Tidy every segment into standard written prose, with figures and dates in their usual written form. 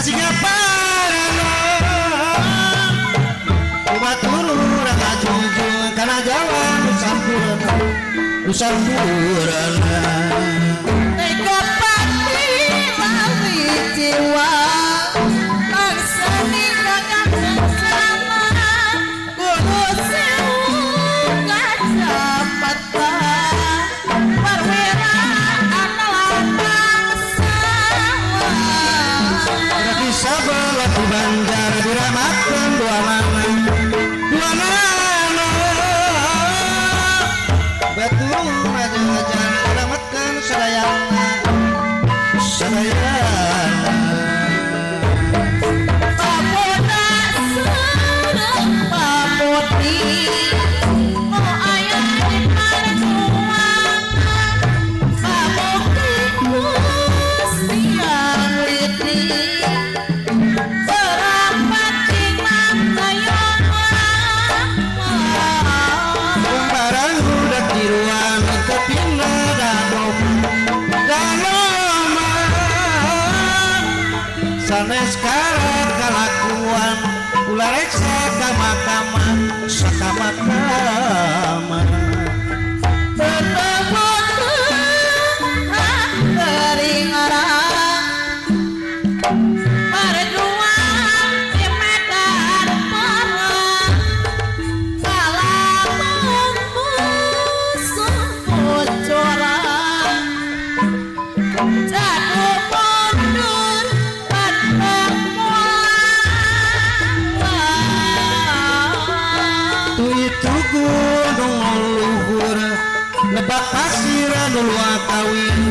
kasihnya parana obat urang ajung karena jalan nusampurna tega pati lawi jiwa langsani kakak bersama kudu sewu kacamata perwira analan bangsawan berarti sabalah di Banjar diramatkan dua mana betul aja diramatkan sadayana pamoda sareng pamoti mau aya di parjuangan pamoti Gusti yang liti serapat iman tayangan barang udah tiruan kepina danau dalama sanes karat kalakuan ulah reksa kamakaman sakamakaman tetebut tering arang perjuang di medan perang kalamun musuh kucuran jatuh mundur peteng mulang tu itu gunung luhur lebak pasir dulu akawin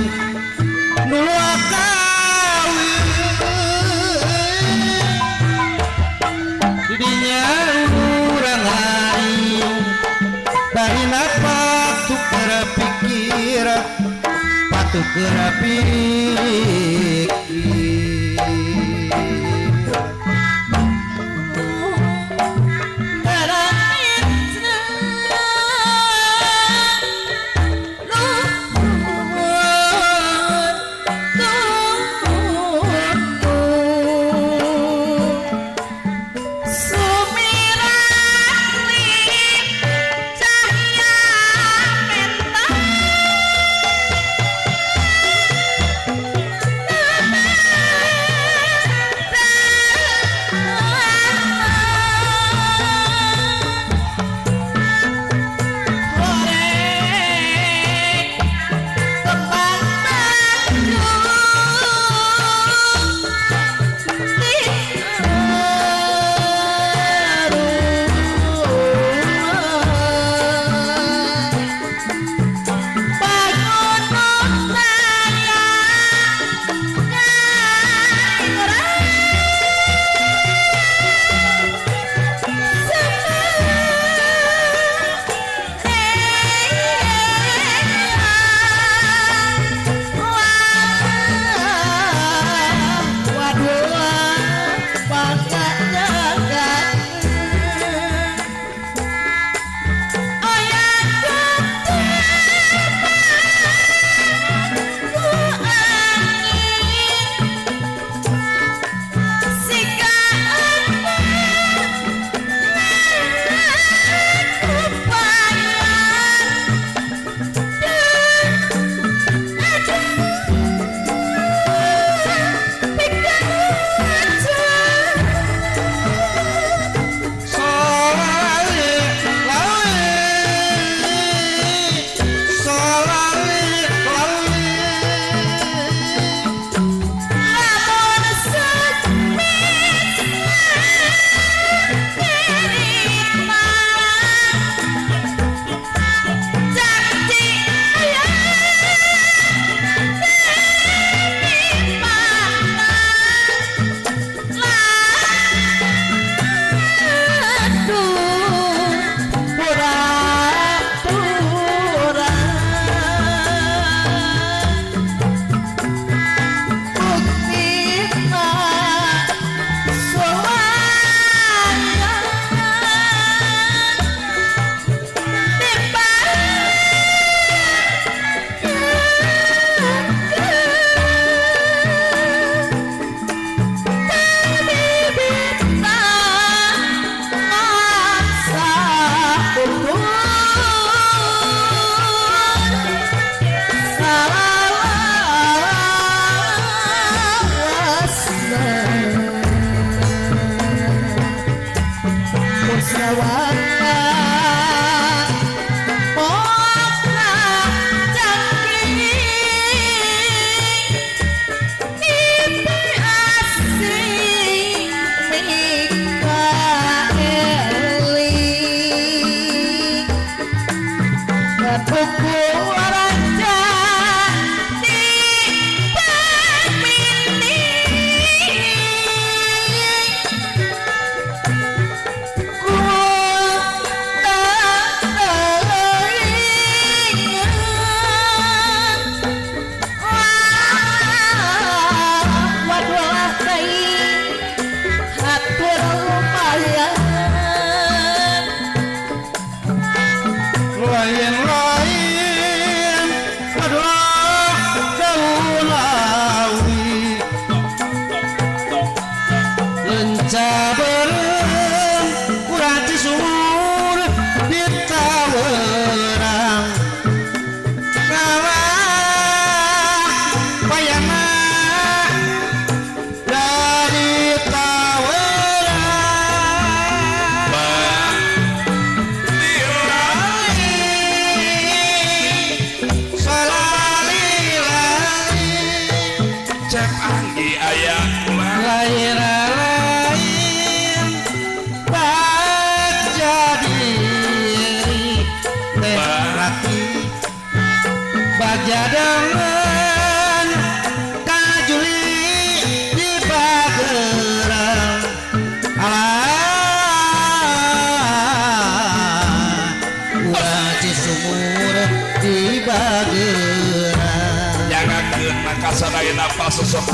didinya urang hari dari napa tukar pikir patuh kerapik ayana dari tawaran salali-lali cek anggi ayah lain-lain tak jadi teh rati baja dengan kajuli di Bagerang ulah Cisumur di Bagerang jangan kena kasadayana apa sosok